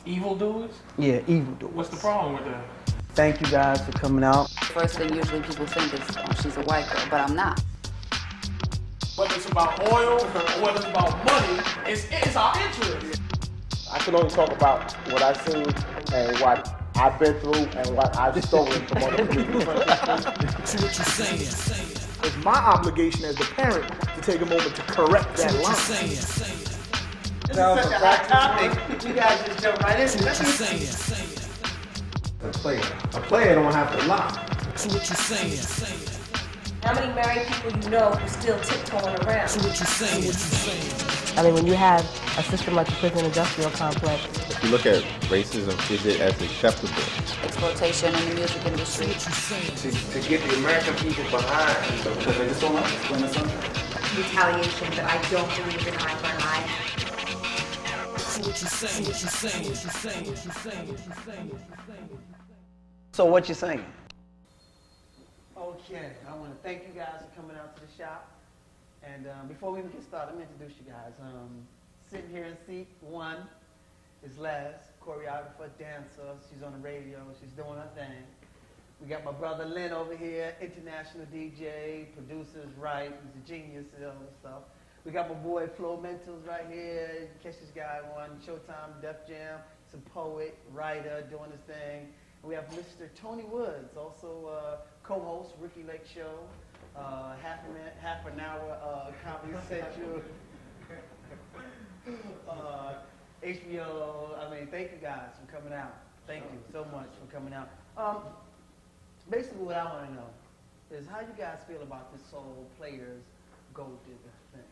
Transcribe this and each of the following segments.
Evildoers? Yeah, evildoers. What's the problem with that? Thank you guys for coming out. First thing usually people think is, oh, she's a white girl, but I'm not. Whether it's about oil or whether it's about money, it's our interest. I can only talk about what I've seen and what I've been through and what I've stolen from other people. So what you saying? It's my obligation as the parent to take a moment to correct that line. This is such a hot topic. You guys just jump right into it. A player don't have to lie. So what you saying? How many married people you know who still tiptoeing around? So what you saying? I mean, when you have a system like the prison industrial complex. If you look at racism, is it as acceptable? Exploitation in the music industry. To get the American people behind, because they just don't understand the something. Retaliation, but I don't believe in eye for an eye. So what you saying? What you saying? What you saying? What you saying? What you saying? So what you saying? Okay, I want to thank you guys for coming out to the shop. And before we even get started, let me introduce you guys. Sitting here in seat 1 is Les, choreographer, dancer. She's on the radio. She's doing her thing. We got my brother Lynn over here, international DJ, producers, right? He's a genius and all this stuff. We got my boy Flowmentalz right here. Catch this guy on Showtime, Def Jam. He's a poet, writer, doing his thing. And we have Mr. Tony Woods, also co-host, Ricky Lake Show. Half an hour Comedy Central. HBO. I mean, thank you guys for coming out. Thank you so much for coming out. Basically, what I want to know is how you guys feel about this whole players gold digger thing.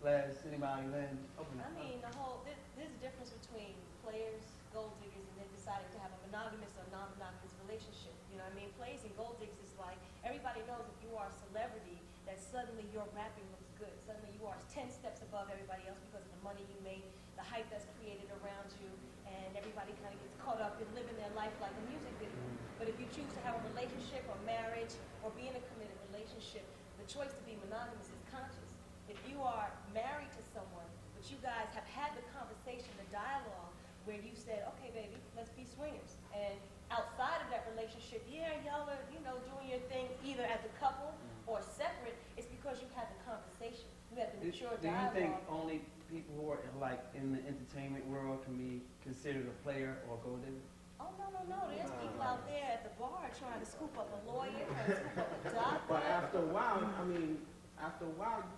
Les, anybody, Lynn, open it. I mean, there's a difference between players, gold diggers, and then deciding to have a monogamous or non-monogamous relationship. You know what I mean? Players and gold diggers is like, everybody knows if you are a celebrity, that suddenly your rapping looks good. Suddenly you are 10 steps above everybody else because of the money you made, the hype that's created around you, and everybody kind of gets caught up in living their life like a music video. But if you choose to have a relationship or marriage or be in a committed relationship, the choice to be monogamous is conscious. If you are married to someone, but you guys have had the conversation, the dialogue, where you said, okay, baby, let's be swingers. And outside of that relationship, yeah, y'all are, doing your thing either as a couple or separate, it's because you had the conversation. You had the mature dialogue. Do you think only people who are like in the entertainment world can be considered a player or gold digger? Oh, no. There's people out there at the bar trying to scoop up a lawyer, trying to scoop up a doctor. But after a while,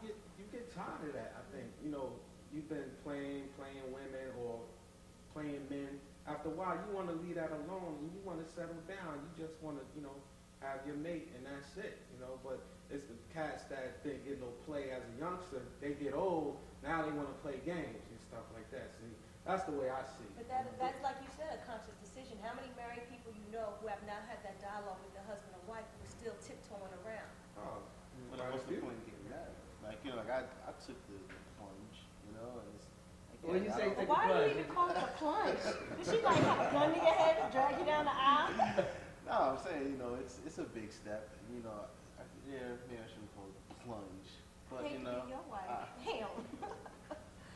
you get tired of that, I think. You've been playing women or playing men. After a while, you want to leave that alone and you want to settle down. You just want to, have your mate and that's it, But it's the cats that think play as a youngster. They get old, now they want to play games and stuff like that. See, that's the way I see it. But that's like you said, a conscious decision. How many married people you know who have not had that dialogue with their husband or wife who are still tiptoeing around? Oh, but what's the point of getting married? I took the plunge, and it's. When you say take a why plunge, do you even call it a plunge? Did she like have a gun to your head and drag you down the aisle? No, I'm saying, it's a big step, and maybe I shouldn't call it a plunge, but Hey, your wife. Damn.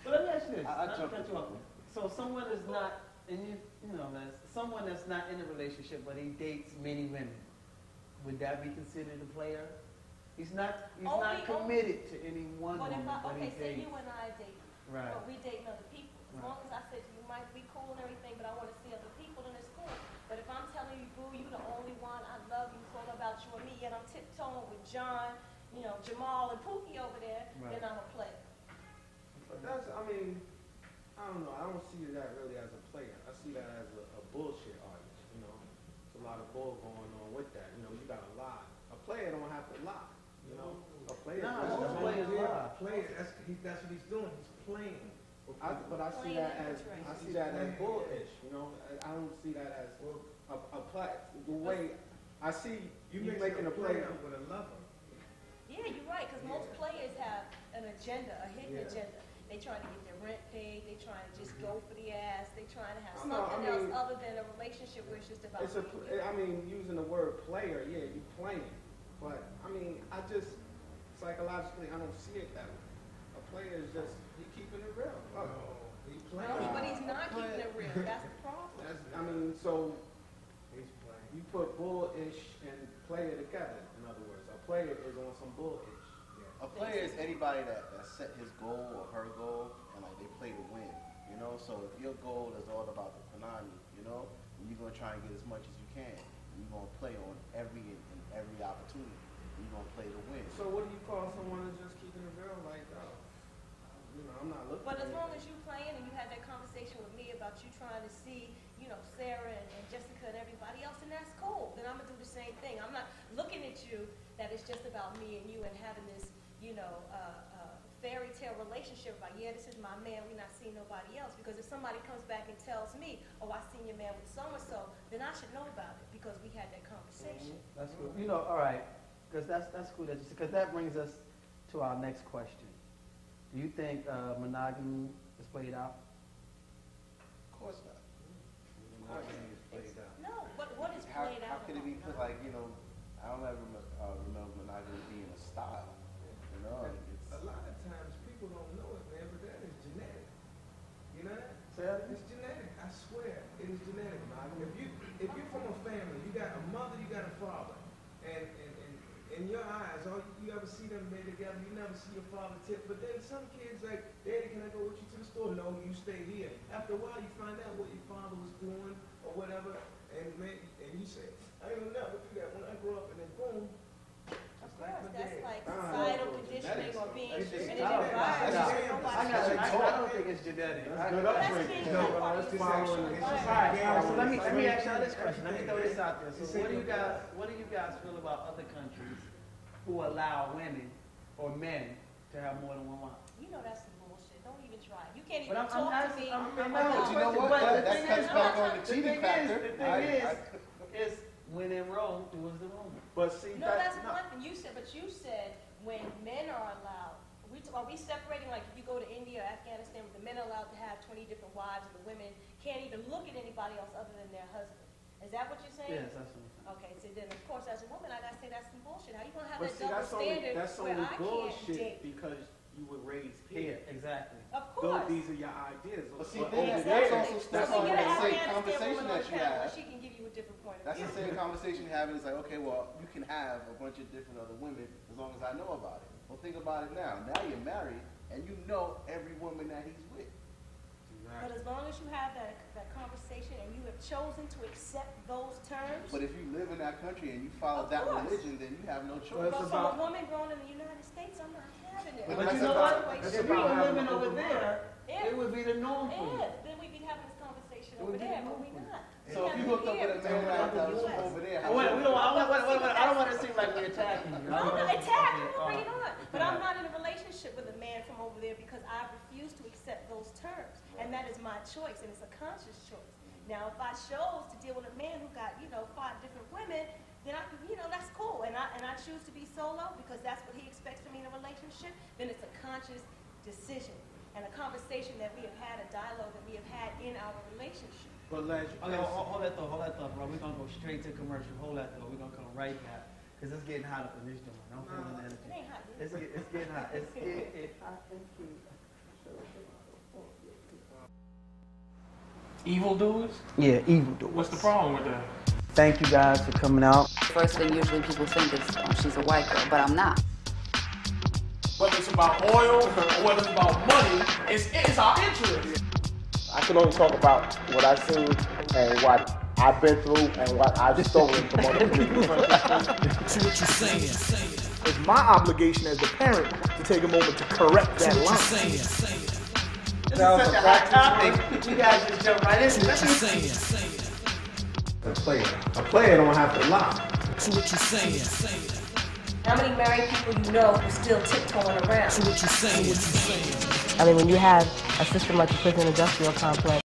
But let me ask you this. I jumped cut you off. So someone is not, someone that's not in a relationship, but he dates many women. Would that be considered a player? He's not committed to any one woman, but he say dates. you and I date, Right. but we dating other people. As long as I said you might be cool and everything, but I want to see other people, then it's cool. But if I'm telling you, boo, you the only one, I love you, it's all about you and me, yet I'm tiptoeing with John, Jamal and Pookie over there, then I'm a player. But I don't know. I don't see that really as a player. I see that as a bullshit artist, There's a lot of bull going on with that. You got to lie. A player don't have to lie, A player most players lie. That's what he's doing. He's playing. But I see that as bullish, I don't see that as a play. The way I see you making a play with a lover. Yeah, you're right, because most players have an agenda, a hidden agenda. They trying to get their rent paid, they trying to just go for the ass, they trying to have something else other than a relationship where it's just about using the word player, yeah, you playing. But psychologically I don't see it that way. A player is just keeping it real. But he's not keeping it real. That's player together. In other words, a player is on some bullshit. A player is anybody that set his goal or her goal and like they play to win. You know, so if your goal is all about the Panani, you know, and you're gonna try and get as much as you can, and you're gonna play on every opportunity. And you're gonna play to win. So what do you call someone who's just keeping it real? Like, you know, I'm not looking. But as long as you playing and you had that conversation with me about you trying to see, you know, Sarah and Jessica and everybody else, then that's cool. Then I'm gonna do the same thing. I'm not looking at you that it's just about me and you and having this, you know, fairy tale relationship about, yeah, this is my man, we're not seeing nobody else. Because if somebody comes back and tells me, oh, I seen your man with so-and-so, then I should know about it because we had that conversation. That's cool. You know, all right, because that's cool that you said, because that brings us to our next question. Do you think monogamy is played out? Of course not. Monogamy is played out. No, what is played out? How can it be put like, you know, I don't ever remember monogamy being a style. You know, A lot of times people don't know it, man, but that is genetic. You know that? Say that again? It's genetic. I swear, it is genetic. If you're from a family, you got a mother, you got a father, and in your eyes, all you ever see them made together, you never see your father tip. But then some kids like, Daddy, can I go with you to the store? No, you stay here. After a while, you find out what your father was doing or whatever, and you say, I ain't gonna never do that when I grow up, and then boom. Of course, that's like societal conditioning or being in an I environment. don't think it's genetic. Good upbringing. So let me ask y'all this question. Let me throw this out there. So what do you guys feel about other countries who allow women or men to have more than one wife? You know that's some bullshit. Don't even try. You can't even But talk to me. But you know what? That cuts back on the cheating factor. The thing is when in Rome, do as the Roman. But see, No, that's one thing you said. But you said when men are allowed, are we separating, like if you go to India or Afghanistan, the men are allowed to have 20 different wives and the women can't even look at anybody else other than their husband? Is that what you're saying? Yes, that's what I'm saying. Okay, so then of course as a woman I gotta say that's some bullshit. How you gonna have But that see, double standard that's where only I can't bullshit date? because you were raised Here, here. exactly. Of course. These are your ideas. But see, But then over that's there, also So that's we also get an the same Afghanistan conversation woman on that the you panel, have. she can give you a different point of That's view. the same conversation you're having. It's like, okay, well, you can have a bunch of different other women as long as I know about it. Well, think about it now. Now you're married, and you know every woman that he's with. But as long as you have that conversation and you have chosen to accept those terms. But if you live in that country and you follow Of that course. religion, then you have no Well, choice. it's But about- from a woman growing in the United States, I'm not having it. But But that's you know about- what? that's If we about were having living an over open there, mind. it would be the norm for you. Then we'd be having this conversation It over would be there, the but norm we're for not. So if you hook up with a man that lives over there, how Wait, you we don't, I don't want to seem like we're attacking you. I'm not attacking, bring it on. But I'm not in a relationship with a man from over there because I refuse to accept those terms. And that is my choice, and it's a conscious choice. Now, if I chose to deal with a man who got, 5 different women, then that's cool. And I choose to be solo because that's what he expects from me in a relationship, then it's a conscious decision and a conversation that we have had, a dialogue that we have had in our relationship. But Les, Okay, hold that thought, bro. We're going to go straight to commercial. Hold that thought. We're going to come right back. Because it's getting hot up in this joint. I'm feeling the It energy. ain't hot yet. It's getting hot. It's getting hot and cute. Evildoers? Yeah, evil doers. What's the problem with that? Thank you guys for coming out. First thing usually people think is, oh, she's a white girl, but I'm not. Whether it's about oil or whether it's about money, it's our interest. I can only talk about what I've seen and what I've been through and what I've stolen from other people. So what you saying? It's my obligation as the parent to take a moment to correct that What you line. saying? This is such a hot topic. You guys just jump right into What you it. saying? a player don't have to lie. So what you saying? How many married people you know who still tiptoeing around? So what you saying? What you saying? I mean, when you have a system like the prison industrial complex,